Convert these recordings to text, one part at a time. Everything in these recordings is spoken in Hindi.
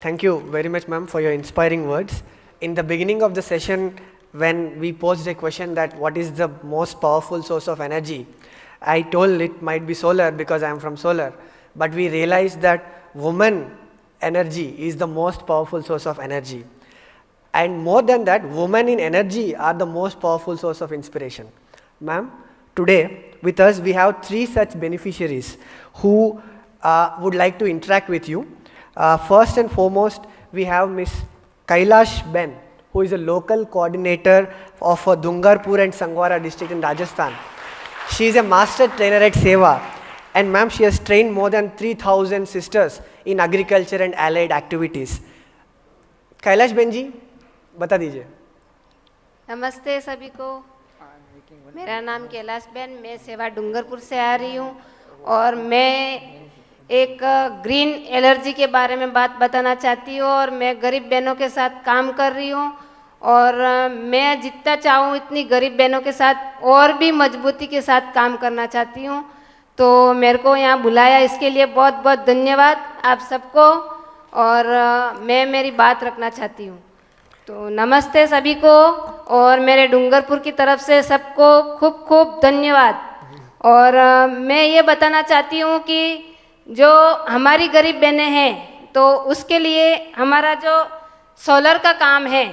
Thank you very much, ma'am, for your inspiring words. In the beginning of the session, when we posed a question that what is the most powerful source of energy, I told it might be solar because I am from solar. But we realized that woman energy is the most powerful source of energy. And more than that, women in energy are the most powerful source of inspiration. Ma'am, today with us we have three such beneficiaries who would like to interact with you. First and foremost, we have Miss Kailash Ben, who is a local coordinator of Dungarpur and Sangwara district in Rajasthan. She is a master trainer at Seva, and ma'am, she has trained more than 3,000 sisters in agriculture and allied activities. Kailash ben ji बता दीजिए। नमस्ते सभी को। मेरा नाम कैलाश बेन, मैं सेवा डूंगरपुर से आ रही हूँ और मैं एक ग्रीन एलर्जी के बारे में बात बताना चाहती हूँ और मैं गरीब बहनों के साथ काम कर रही हूँ और मैं जितना चाहूँ इतनी गरीब बहनों के साथ और भी मजबूती के साथ काम करना चाहती हूँ। तो मेरे को यहाँ बुलाया, इसके लिए बहुत बहुत धन्यवाद आप सबको। और मैं मेरी बात रखना चाहती हूँ। तो नमस्ते सभी को और मेरे डूंगरपुर की तरफ से सबको खूब खूब धन्यवाद। और मैं ये बताना चाहती हूँ कि जो हमारी गरीब बहनें हैं तो उसके लिए हमारा जो सोलर का काम है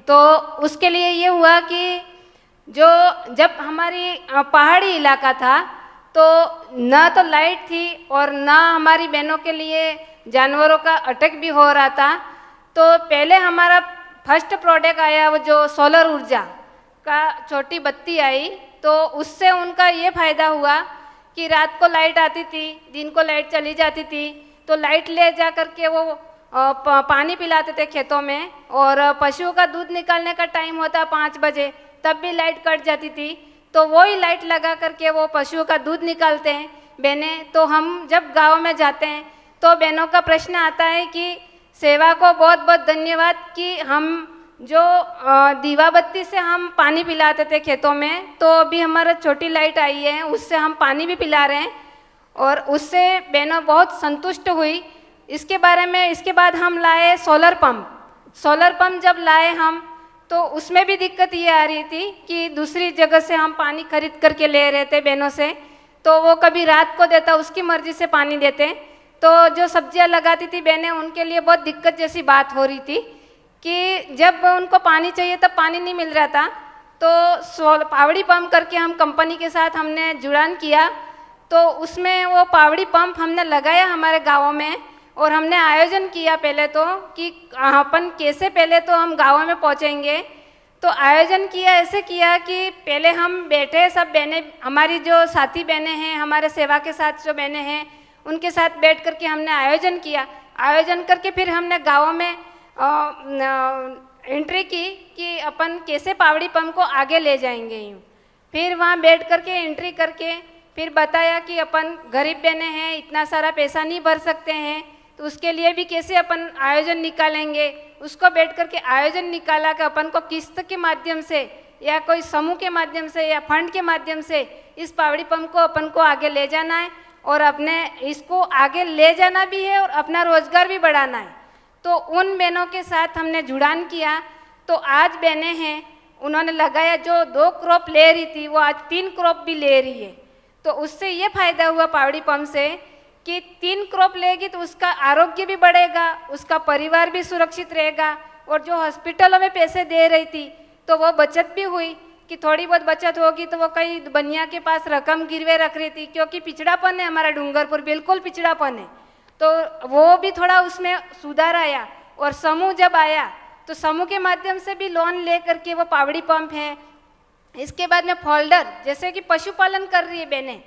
तो उसके लिए ये हुआ कि जो जब हमारी पहाड़ी इलाका था तो ना तो लाइट थी और ना हमारी बहनों के लिए जानवरों का अटैक भी हो रहा था। तो पहले हमारा फर्स्ट प्रोडक्ट आया वो जो सोलर ऊर्जा का छोटी बत्ती आई, तो उससे उनका ये फ़ायदा हुआ कि रात को लाइट आती थी, दिन को लाइट चली जाती थी, तो लाइट ले जा कर के वो पानी पिलाते थे खेतों में। और पशुओं का दूध निकालने का टाइम होता 5 बजे, तब भी लाइट कट जाती थी, तो वही लाइट लगा करके वो पशुओं का दूध निकालते हैं बहनें। तो हम जब गाँव में जाते हैं तो बहनों का प्रश्न आता है कि सेवा को बहुत बहुत धन्यवाद कि हम जो दीवा बत्ती से हम पानी पिलाते थे खेतों में, तो अभी हमारा छोटी लाइट आई है उससे हम पानी भी पिला रहे हैं और उससे बहनों बहुत संतुष्ट हुई। इसके बारे में इसके बाद हम लाए सोलर पंप। सोलर पंप जब लाए हम तो उसमें भी दिक्कत ये आ रही थी कि दूसरी जगह से हम पानी खरीद करके ले रहे थे बहनों से, तो वो कभी रात को देता, उसकी मर्ज़ी से पानी देते, तो जो सब्जियां लगाती थी बहनें उनके लिए बहुत दिक्कत जैसी बात हो रही थी कि जब उनको पानी चाहिए तब पानी नहीं मिल रहा था। तो पावड़ी पंप करके हम कंपनी के साथ हमने जुड़ान किया, तो उसमें वो पावड़ी पंप हमने लगाया हमारे गाँव में और हमने आयोजन किया पहले तो कि अपन कैसे पहले तो हम गाँव में पहुँचेंगे। तो आयोजन किया, ऐसे किया कि पहले हम बैठे सब बहनें, हमारी जो साथी बहनें हैं, हमारे सेवा के साथ जो बहनें हैं उनके साथ बैठ करके हमने आयोजन किया। आयोजन करके फिर हमने गाँव में एंट्री की कि अपन कैसे पावड़ी पंप को आगे ले जाएंगे। यूँ फिर वहाँ बैठ करके एंट्री करके फिर बताया कि अपन गरीब बहनें हैं, इतना सारा पैसा नहीं भर सकते हैं, तो उसके लिए भी कैसे अपन आयोजन निकालेंगे। उसको बैठ करके आयोजन निकाला कि अपन को किस्त के माध्यम से या कोई समूह के माध्यम से या फंड के माध्यम से इस पावड़ी पंप को अपन को आगे ले जाना है और अपने इसको आगे ले जाना भी है और अपना रोजगार भी बढ़ाना है। तो उन बहनों के साथ हमने जुड़ान किया। तो आज बहनें हैं, उन्होंने लगाया, जो 2 क्रॉप ले रही थी वो आज 3 क्रॉप भी ले रही है। तो उससे ये फ़ायदा हुआ पावड़ी पंप से कि 3 क्रॉप लेगी तो उसका आरोग्य भी बढ़ेगा, उसका परिवार भी सुरक्षित रहेगा। और जो हॉस्पिटलों में पैसे दे रही थी तो वो बचत भी हुई कि थोड़ी बहुत बचत होगी, तो वो कई बनिया के पास रकम गिरवे रख रही थी, क्योंकि पिछड़ापन है हमारा डूंगरपुर, बिल्कुल पिछड़ापन है। तो वो भी थोड़ा उसमें सुधार आया। और समूह जब आया तो समूह के माध्यम से भी लोन ले करके वो पावड़ी पंप है। इसके बाद में फोल्डर, जैसे कि पशुपालन कर रही है बहनें,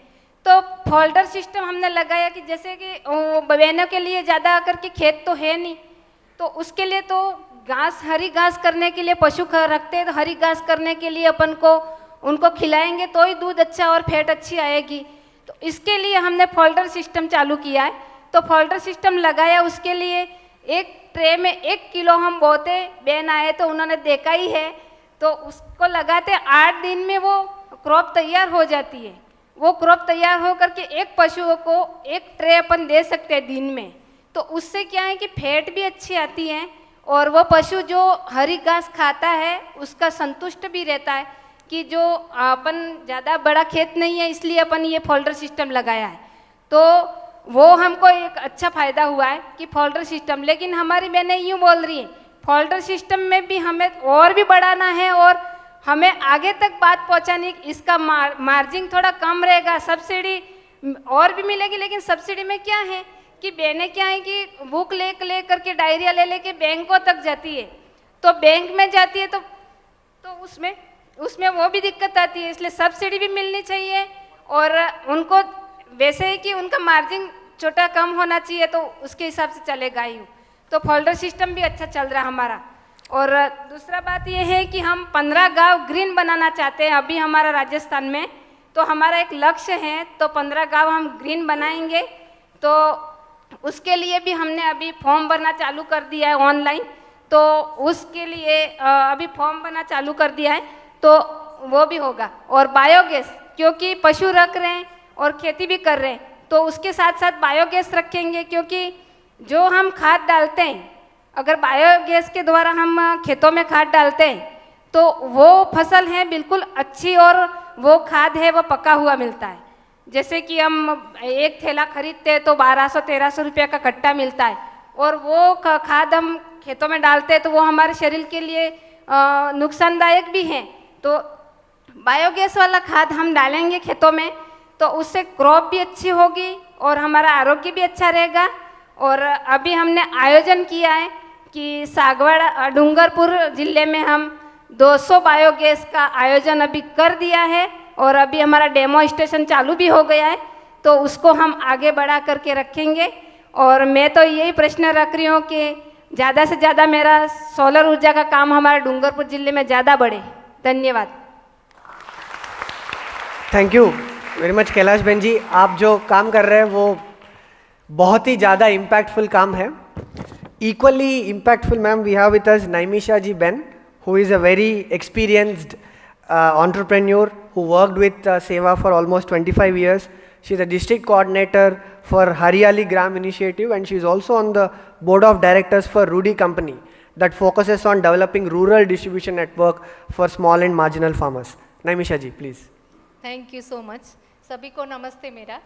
तो फोल्डर सिस्टम हमने लगाया कि जैसे कि बहनों के लिए ज़्यादा करके खेत तो है नहीं, तो उसके लिए तो घास, हरी घास करने के लिए पशु रखते हैं, तो हरी घास करने के लिए अपन को उनको खिलाएंगे तो ही दूध अच्छा और फैट अच्छी आएगी। तो इसके लिए हमने फोल्डर सिस्टम चालू किया है। तो फोल्डर सिस्टम लगाया, उसके लिए एक ट्रे में 1 किलो हम बोते, बहन आए तो उन्होंने देखा ही है, तो उसको लगाते 8 दिन में वो क्रॉप तैयार हो जाती है। वो क्रॉप तैयार हो करके एक पशुओं को 1 ट्रे अपन दे सकते हैं दिन में। तो उससे क्या है कि फैट भी अच्छी आती है और वो पशु जो हरी घास खाता है उसका संतुष्ट भी रहता है कि जो अपन ज़्यादा बड़ा खेत नहीं है इसलिए अपन ये फोल्डर सिस्टम लगाया है, तो वो हमको एक अच्छा फ़ायदा हुआ है कि फोल्डर सिस्टम। लेकिन हमारी बहनें यूँ बोल रही है फोल्डर सिस्टम में भी हमें और भी बढ़ाना है और हमें आगे तक बात पहुंचानी, इसका मार्जिन थोड़ा कम रहेगा, सब्सिडी और भी मिलेगी। लेकिन सब्सिडी में क्या है कि बहनें क्या है कि बुक ले करके डायरिया ले लेके बैंकों तक जाती है, तो बैंक में जाती है तो उसमें वो भी दिक्कत आती है। इसलिए सब्सिडी भी मिलनी चाहिए और उनको वैसे ही कि उनका मार्जिन छोटा कम होना चाहिए, तो उसके हिसाब से चलेगा ही। तो फोल्डर सिस्टम भी अच्छा चल रहा है हमारा। और दूसरा बात ये है कि हम 15 गांव ग्रीन बनाना चाहते हैं अभी हमारा राजस्थान में, तो हमारा एक लक्ष्य है, तो 15 गांव हम ग्रीन बनाएंगे। तो उसके लिए भी हमने अभी फॉर्म भरना चालू कर दिया है ऑनलाइन, तो उसके लिए अभी फॉर्म भरना चालू कर दिया है, तो वो भी होगा। और बायोगैस, क्योंकि पशु रख रहे हैं और खेती भी कर रहे हैं, तो उसके साथ साथ बायोगैस रखेंगे, क्योंकि जो हम खाद डालते हैं अगर बायोगैस के द्वारा हम खेतों में खाद डालते हैं तो वो फसल है बिल्कुल अच्छी और वो खाद है वो पका हुआ मिलता है। जैसे कि हम एक थैला खरीदते हैं तो 1200-1300 रुपये का कट्टा मिलता है, और वो खाद हम खेतों में डालते हैं तो वो हमारे शरीर के लिए नुकसानदायक भी है। तो बायोगैस वाला खाद हम डालेंगे खेतों में, तो उससे क्रॉप भी अच्छी होगी और हमारा आरोग्य भी अच्छा रहेगा। और अभी हमने आयोजन किया है कि सागवाड़ा डूंगरपुर ज़िले में हम 200 बायोगैस का आयोजन अभी कर दिया है, और अभी हमारा डेमो स्टेशन चालू भी हो गया है, तो उसको हम आगे बढ़ा करके रखेंगे। और मैं तो यही प्रश्न रख रही हूँ कि ज़्यादा से ज़्यादा मेरा सोलर ऊर्जा का काम हमारे डूंगरपुर ज़िले में ज़्यादा बढ़े। धन्यवाद। Thank you very much Kailash बहन जी। आप जो काम कर रहे हैं वो बहुत ही ज़्यादा इम्पैक्टफुल काम है। Equally impactful ma'am we have with us Naimisha ji ben, who is a very experienced entrepreneur who worked with Seva for almost 25 years. She is a district coordinator for Hariyali Gram Initiative, and she is also on the board of directors for Rudy Company that focuses on developing rural distribution network for small and marginal farmers. Naimisha ji, please. Thank you so much. सभी को नमस्ते। मेरा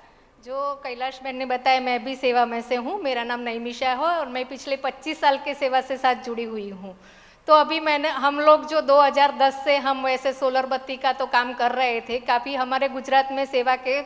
जो कैलाश बहन ने बताया मैं भी सेवा में से हूँ। मेरा नाम नैमिषा है और मैं पिछले 25 साल के सेवा से साथ जुड़ी हुई हूँ। तो अभी हम लोग जो 2010 से हम वैसे सोलर बत्ती का तो काम कर रहे थे। काफ़ी हमारे गुजरात में सेवा के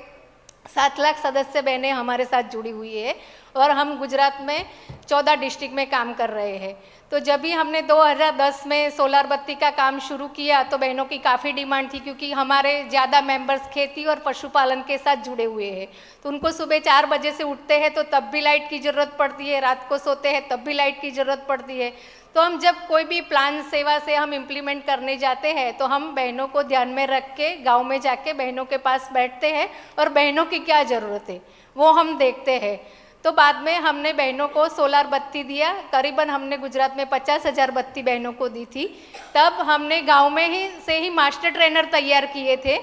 7 लाख सदस्य बहनें हमारे साथ जुड़ी हुई है और हम गुजरात में 14 डिस्ट्रिक्ट में काम कर रहे हैं। तो जब भी हमने 2010 में सोलर बत्ती का काम शुरू किया तो बहनों की काफ़ी डिमांड थी, क्योंकि हमारे ज़्यादा मेंबर्स खेती और पशुपालन के साथ जुड़े हुए हैं। तो उनको सुबह 4 बजे से उठते हैं तो तब भी लाइट की ज़रूरत पड़ती है, रात को सोते हैं तब भी लाइट की ज़रूरत पड़ती है। तो हम जब कोई भी प्लान सेवा से हम इम्प्लीमेंट करने जाते हैं तो हम बहनों को ध्यान में रख के गाँव में जाके बहनों के पास बैठते हैं और बहनों की क्या ज़रूरत है वो हम देखते हैं। तो बाद में हमने बहनों को सोलर बत्ती दिया। करीबन हमने गुजरात में 50,000 बत्ती बहनों को दी थी। तब हमने गांव में ही से ही मास्टर ट्रेनर तैयार किए थे,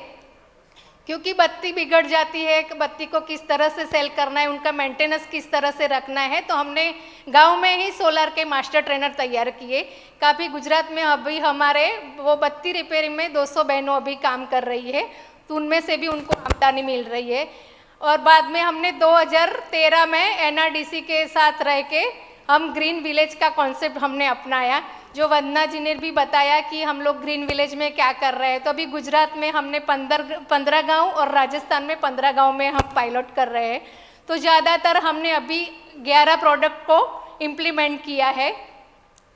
क्योंकि बत्ती बिगड़ जाती है, बत्ती को किस तरह से सेल करना है, उनका मेंटेनेंस किस तरह से रखना है। तो हमने गांव में ही सोलर के मास्टर ट्रेनर तैयार किए। काफ़ी गुजरात में अभी हमारे वो बत्ती रिपेयरिंग में 200 बहनों अभी काम कर रही है, तो उनमें से भी उनको आमदनी मिल रही है। और बाद में हमने 2013 में एनआरडीसी के साथ रह के हम ग्रीन विलेज का कॉन्सेप्ट हमने अपनाया, जो वंदना जी ने भी बताया कि हम लोग ग्रीन विलेज में क्या कर रहे हैं। तो अभी गुजरात में हमने 15 गांव और राजस्थान में 15 गांव में हम पायलट कर रहे हैं। तो ज़्यादातर हमने अभी 11 प्रोडक्ट को इम्प्लीमेंट किया है,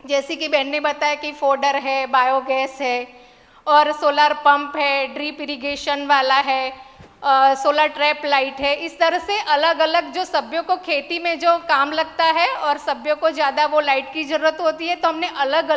जैसे कि बहन ने बताया कि फोडर है, बायोगैस है और सोलर पंप है, ड्रिप इरिगेशन वाला है, सोलर ट्रैप लाइट है। इस तरह से अलग अलग जो सभ्यों को खेती में जो काम लगता है और सभ्यों को ज़्यादा वो लाइट की ज़रूरत होती है, तो हमने अलग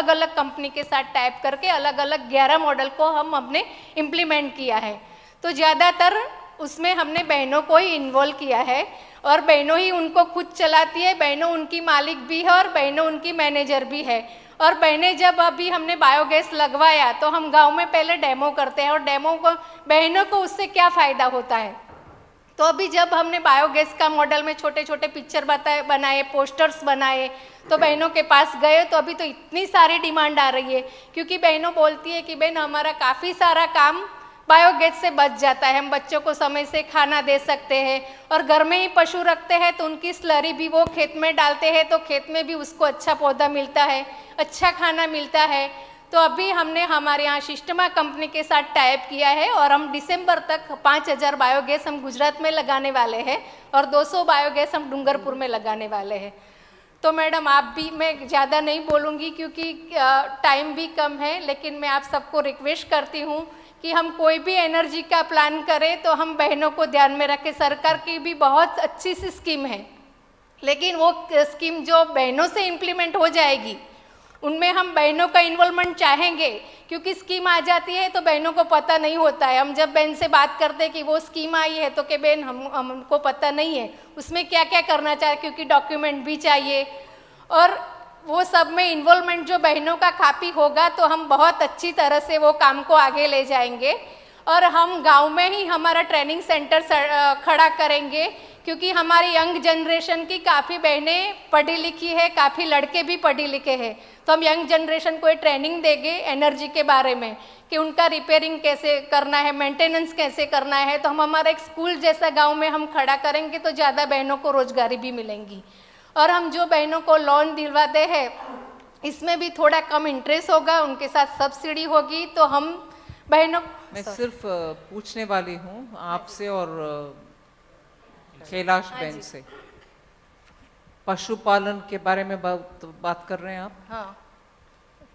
अलग कंपनी के साथ टाइप करके अलग अलग 11 मॉडल को हमने इम्प्लीमेंट किया है। तो ज़्यादातर उसमें हमने बहनों को ही इन्वॉल्व किया है और बहनों ही उनको खुद चलाती है। बहनों उनकी मालिक भी है और बहनों उनकी मैनेजर भी है। और बहनें जब अभी हमने बायोगैस लगवाया तो हम गांव में पहले डेमो करते हैं और डेमो को बहनों को उससे क्या फ़ायदा होता है तो अभी जब हमने बायोगैस का मॉडल में छोटे छोटे पिक्चर बनाए, पोस्टर्स बनाए, तो बहनों के पास गए तो अभी तो इतनी सारी डिमांड आ रही है, क्योंकि बहनों बोलती है कि बहन हमारा काफ़ी सारा काम बायोगैस से बच जाता है, हम बच्चों को समय से खाना दे सकते हैं, और घर में ही पशु रखते हैं तो उनकी स्लरी भी वो खेत में डालते हैं तो खेत में भी उसको अच्छा पौधा मिलता है, अच्छा खाना मिलता है। तो अभी हमने हमारे यहाँ सिस्टमा कंपनी के साथ टाइप किया है और हम दिसंबर तक 5000 बायोगैस हम गुजरात में लगाने वाले हैं और 200 बायोगैस हम डूंगरपुर में लगाने वाले हैं। तो मैडम आप भी, मैं ज़्यादा नहीं बोलूँगी क्योंकि टाइम भी कम है, लेकिन मैं आप सबको रिक्वेस्ट करती हूँ कि हम कोई भी एनर्जी का प्लान करें तो हम बहनों को ध्यान में रखें। सरकार की भी बहुत अच्छी सी स्कीम है, लेकिन वो स्कीम जो बहनों से इम्प्लीमेंट हो जाएगी उनमें हम बहनों का इन्वॉल्वमेंट चाहेंगे, क्योंकि स्कीम आ जाती है तो बहनों को पता नहीं होता है। हम जब बहन से बात करते हैं कि वो स्कीम आई है तो कि बहन हमको पता नहीं है उसमें क्या क्या करना चाहिए, क्योंकि डॉक्यूमेंट भी चाहिए, और वो सब में इन्वॉल्वमेंट जो बहनों का काफ़ी होगा तो हम बहुत अच्छी तरह से वो काम को आगे ले जाएंगे। और हम गांव में ही हमारा ट्रेनिंग सेंटर खड़ा करेंगे, क्योंकि हमारी यंग जनरेशन की काफ़ी बहनें पढ़ी लिखी है, काफ़ी लड़के भी पढ़े लिखे हैं, तो हम यंग जनरेशन को ट्रेनिंग देंगे एनर्जी के बारे में कि उनका रिपेयरिंग कैसे करना है, मेंटेनेंस कैसे करना है। तो हम हमारा एक स्कूल जैसा गांव में हम खड़ा करेंगे तो ज़्यादा बहनों को रोजगारी भी मिलेंगी। और हम जो बहनों को लोन दिलवाते हैं इसमें भी थोड़ा कम इंटरेस्ट होगा, उनके साथ सब्सिडी होगी, तो हम बहनों। मैं सिर्फ पूछने वाली हूँ आपसे और कैलाश बहन से, पशुपालन के बारे में बात कर रहे हैं आप। हाँ।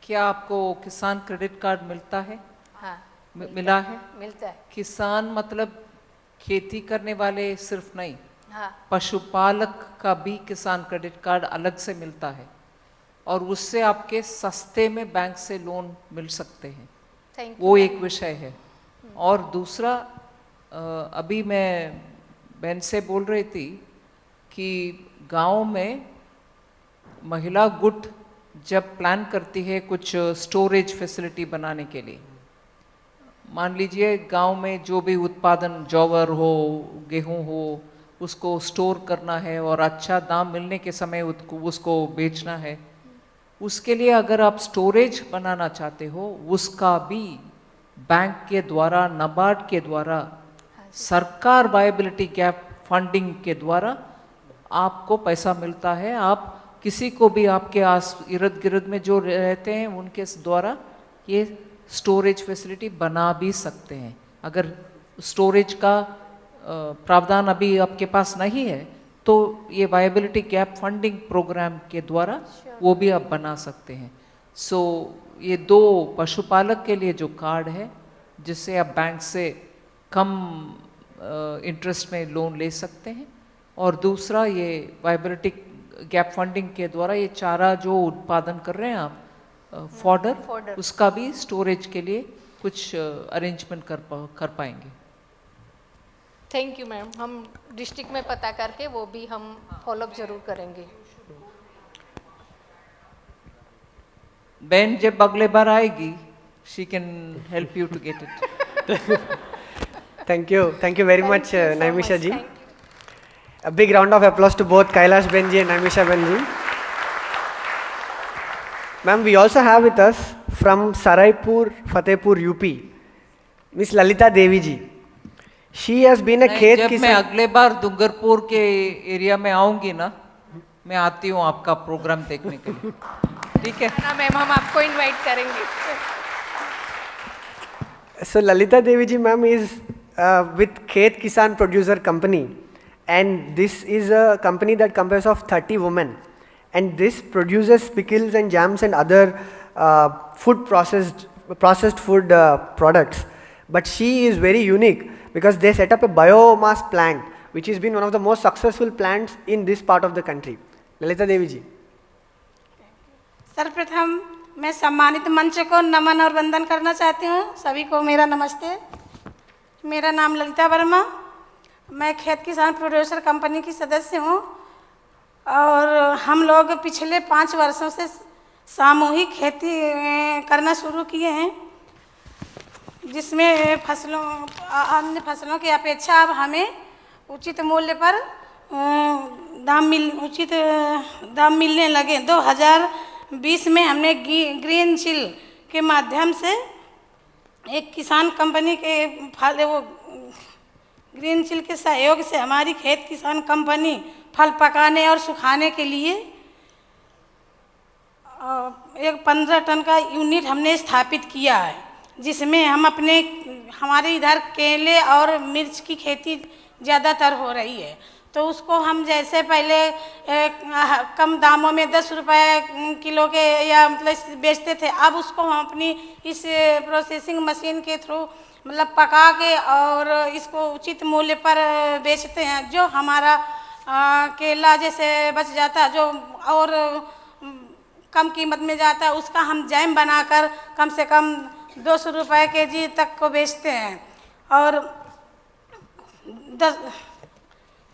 क्या आपको किसान क्रेडिट कार्ड मिलता है? हाँ, मिला है? मिलता है। किसान मतलब खेती करने वाले सिर्फ नहीं, हाँ। पशुपालक का भी किसान क्रेडिट कार्ड अलग से मिलता है और उससे आपके सस्ते में बैंक से लोन मिल सकते हैं। वो एक विषय है। और दूसरा, अभी मैं बहन से बोल रही थी कि गांव में महिला गुट जब प्लान करती है कुछ स्टोरेज फैसिलिटी बनाने के लिए, मान लीजिए गांव में जो भी उत्पादन, जौवर हो, गेहूं हो, उसको स्टोर करना है और अच्छा दाम मिलने के समय उसको बेचना है, उसके लिए अगर आप स्टोरेज बनाना चाहते हो, उसका भी बैंक के द्वारा, नाबार्ड के द्वारा, सरकार वायबिलिटी गैप फंडिंग के द्वारा आपको पैसा मिलता है। आप किसी को भी आपके आस इर्द गिर्द में जो रहते हैं उनके द्वारा ये स्टोरेज फैसिलिटी बना भी सकते हैं। अगर स्टोरेज का प्रावधान अभी आपके पास नहीं है तो ये वायबिलिटी गैप फंडिंग प्रोग्राम के द्वारा वो भी आप बना सकते हैं। सो ये दो पशुपालक के लिए जो कार्ड है जिससे आप बैंक से कम इंटरेस्ट में लोन ले सकते हैं, और दूसरा ये वायबिलिटी गैप फंडिंग के द्वारा ये चारा जो उत्पादन कर रहे हैं आप, फॉडर, उसका भी स्टोरेज के लिए कुछ अरेंजमेंट कर पाएंगे। थैंक यू मैम, हम डिस्ट्रिक्ट में पता करके वो भी हम फॉलोअप जरूर करेंगे। बहन जब अगले बार आएगी, she can help you to get it. Thank you very much, Naimisha ji. A big round of applause to both Kailash Benji and Naimisha Benji. Ma'am, we also have with us from Saraipur, Fatehpur, UP, Miss Lalita Devi ji. She has been a खेत किसान। जब मैं अगले बार डूंगरपुर के एरिया में आऊंगी ना, मैं आती हूँ आपका प्रोग्राम देखने के लिए, ठीक है ना मैम? हम आपको इनवाइट करेंगे। So Lalita Devi ji ma'am is with Khet Kisan Producer Company, and this is a company that comprises of 30 women, and this produces pickles and jams and other food processed food products. But she is very unique because they set up a biomass plant which has been one of the most successful plants in this part of the country. Lalita Devi ji. सर्वप्रथम मैं सम्मानित मंच को नमन और वंदन करना चाहती हूँ। सभी को मेरा नमस्ते। मेरा नाम ललिता वर्मा, मैं खेत किसान प्रोड्यूसर कंपनी की सदस्य हूँ और हम लोग पिछले 5 वर्षों से सामूहिक खेती करना शुरू किए हैं, जिसमें अन्य फसलों की अपेक्षा अब हमें उचित मूल्य पर उचित दाम मिलने लगे। 2020 में हमने ग्रीन चिल के माध्यम से एक किसान कंपनी के वो ग्रीन चिल के सहयोग से हमारी खेत किसान कंपनी फल पकाने और सुखाने के लिए एक 15 टन का यूनिट हमने स्थापित किया है, जिसमें हमारे इधर केले और मिर्च की खेती ज़्यादातर हो रही है। तो उसको हम जैसे पहले कम दामों में 10 रुपये किलो के या मतलब बेचते थे, अब उसको हम अपनी इस प्रोसेसिंग मशीन के थ्रू मतलब पका के और इसको उचित मूल्य पर बेचते हैं। जो हमारा केला जैसे बच जाता है, जो और कम कीमत में जाता है, उसका हम जैम बनाकर कम से कम 200 रुपये केजी तक को बेचते हैं। और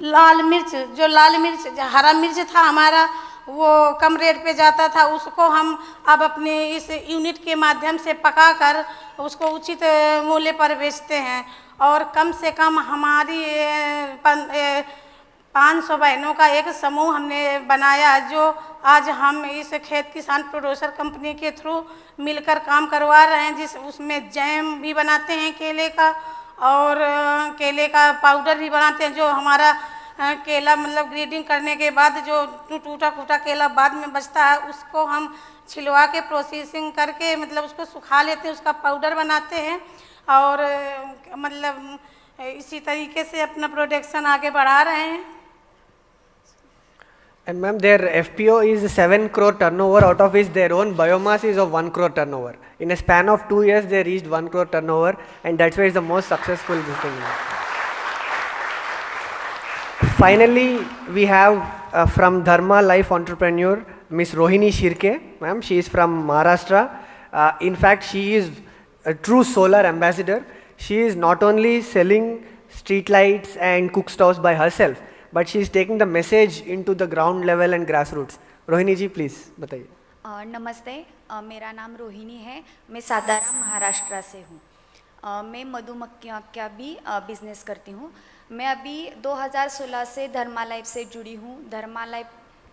लाल मिर्च हरा मिर्च था हमारा, वो कम रेट पे जाता था, उसको हम अब अपने इस यूनिट के माध्यम से पकाकर उसको उचित मूल्य पर बेचते हैं। और कम से कम हमारी 500 बहनों का एक समूह हमने बनाया, जो आज हम इस खेत किसान प्रोड्यूसर कंपनी के थ्रू मिलकर काम करवा रहे हैं, उसमें जैम भी बनाते हैं केले का और केले का पाउडर भी बनाते हैं। जो हमारा केला मतलब ग्रेडिंग करने के बाद जो टूटा फूटा केला बाद में बचता है, उसको हम छिलवा के प्रोसेसिंग करके मतलब उसको सुखा लेते हैं, उसका पाउडर बनाते हैं और मतलब इसी तरीके से अपना प्रोडक्शन आगे बढ़ा रहे हैं। And ma'am, their FPO is 7 crore turnover, out of which their own biomass is of 1 crore turnover. In a span of 2 years, they reached 1 crore turnover, and that's why it's the most successful business. Finally, we have from Dharma Life entrepreneur, Miss Rohini Shirke. Ma'am, she is from Maharashtra. In fact, she is a true solar ambassador. She is not only selling street lights and cook stoves by herself, but she is taking the message into the ground level and grassroots. Rohini ji please बताइए। नमस्ते, मेरा नाम रोहिणी है, मैं सातारा महाराष्ट्र से हूँ। मैं मधुमक्खियों का भी बिजनेस करती हूँ। मैं अभी 2016 से धर्मा लाइफ से जुड़ी हूँ। धर्मा लाइफ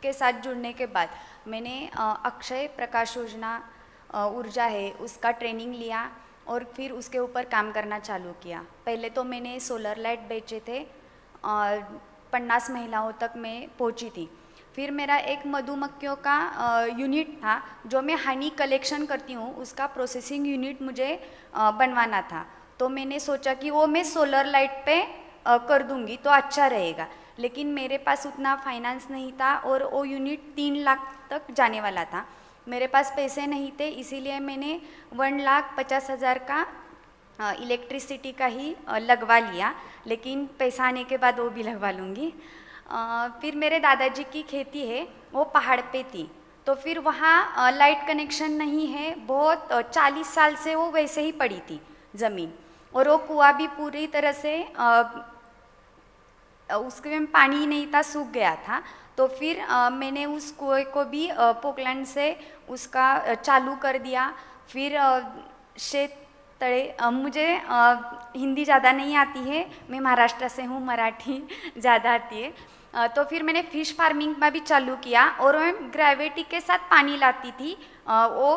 के साथ जुड़ने के बाद मैंने अक्षय प्रकाश योजना ऊर्जा है उसका ट्रेनिंग लिया और फिर उसके ऊपर काम करना चालू किया। पहले तो मैंने सोलर लाइट बेचे थे, 50 महिलाओं तक मैं पहुंची थी। फिर मेरा एक मधुमक्खियों का यूनिट था, जो मैं हनी कलेक्शन करती हूँ, उसका प्रोसेसिंग यूनिट मुझे बनवाना था। तो मैंने सोचा कि वो मैं सोलर लाइट पे कर दूँगी तो अच्छा रहेगा, लेकिन मेरे पास उतना फाइनेंस नहीं था और वो यूनिट 3 लाख तक जाने वाला था। मेरे पास पैसे नहीं थे, इसीलिए मैंने 1,50,000 का इलेक्ट्रिसिटी का ही लगवा लिया, लेकिन पैसा आने के बाद वो भी लगवा लूँगी। फिर मेरे दादाजी की खेती है, वो पहाड़ पे थी, तो फिर वहाँ लाइट कनेक्शन नहीं है, बहुत 40 साल से वो वैसे ही पड़ी थी ज़मीन, और वो कुआं भी पूरी तरह से उसके में पानी नहीं था, सूख गया था। तो फिर मैंने उस कुएं को भी पोकलैंड से उसका चालू कर दिया। फिर शेत तड़े मुझे हिंदी ज़्यादा नहीं आती है, मैं महाराष्ट्र से हूँ, मराठी ज़्यादा आती है। तो फिर मैंने फ़िश फार्मिंग में भी चालू किया और मैं ग्रेविटी के साथ पानी लाती थी वो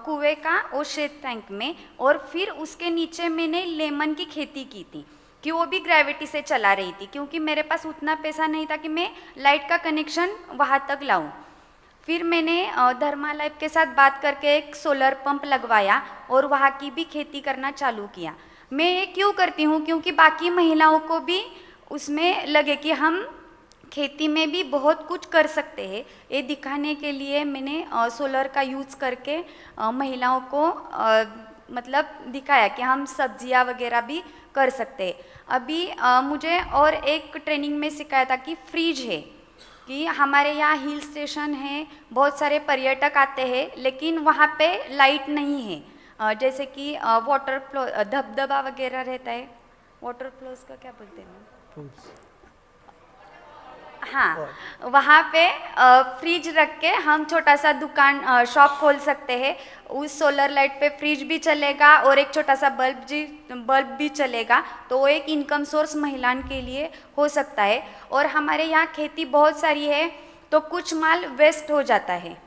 कुएं का वो शेत टैंक में, और फिर उसके नीचे मैंने लेमन की खेती की थी कि वो भी ग्रेविटी से चला रही थी, क्योंकि मेरे पास उतना पैसा नहीं था कि मैं लाइट का कनेक्शन वहाँ तक लाऊं। फिर मैंने धर्मा लाइफ के साथ बात करके एक सोलर पंप लगवाया और वहाँ की भी खेती करना चालू किया। मैं ये क्यों करती हूँ, क्योंकि बाकी महिलाओं को भी उसमें लगे कि हम खेती में भी बहुत कुछ कर सकते हैं। ये दिखाने के लिए मैंने सोलर का यूज़ करके महिलाओं को मतलब दिखाया कि हम सब्जियां वगैरह भी कर सकते हैं। अभी मुझे और एक ट्रेनिंग में सिखाया था कि फ्रिज है, कि हमारे यहाँ हिल स्टेशन है, बहुत सारे पर्यटक आते हैं, लेकिन वहाँ पे लाइट नहीं है। जैसे कि वाटर फ्लो धबधबा वगैरह रहता है, वाटर फ्लोज का क्या बोलते हैं, हाँ, वहाँ पे फ्रिज रख के हम छोटा सा दुकान शॉप खोल सकते हैं। उस सोलर लाइट पे फ्रिज भी चलेगा और एक छोटा सा बल्ब भी चलेगा, तो वो एक इनकम सोर्स महिलाओं के लिए हो सकता है। और हमारे यहाँ खेती बहुत सारी है, तो कुछ माल वेस्ट हो जाता है,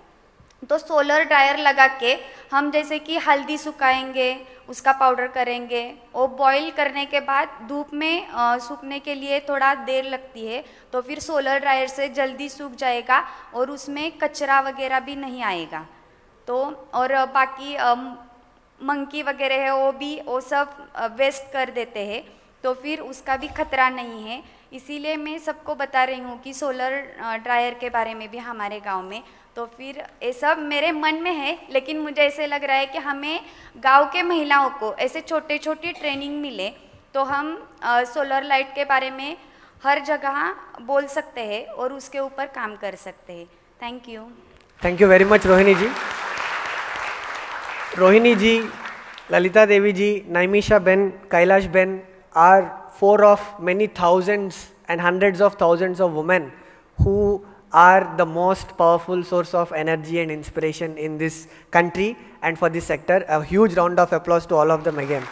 तो सोलर ड्रायर लगा के हम जैसे कि हल्दी सुखाएंगे, उसका पाउडर करेंगे, और बॉईल करने के बाद धूप में सूखने के लिए थोड़ा देर लगती है, तो फिर सोलर ड्रायर से जल्दी सूख जाएगा और उसमें कचरा वगैरह भी नहीं आएगा। तो और बाकी मंकी वगैरह है वो सब वेस्ट कर देते हैं, तो फिर उसका भी खतरा नहीं है। इसीलिए मैं सबको बता रही हूँ कि सोलर ड्रायर के बारे में भी हमारे गांव में। तो फिर ये सब मेरे मन में है, लेकिन मुझे ऐसे लग रहा है कि हमें गांव के महिलाओं को ऐसे छोटे छोटे ट्रेनिंग मिले, तो हम सोलर लाइट के बारे में हर जगह बोल सकते हैं और उसके ऊपर काम कर सकते हैं। Thank you very much Rohini ji. Rohini ji, Lalita Devi ji, Naimisha ben, Kailash ben are 4 of many thousands and hundreds of thousands of women who are the most powerful source of energy and inspiration in this country and for this sector. A huge round of applause to all of them again.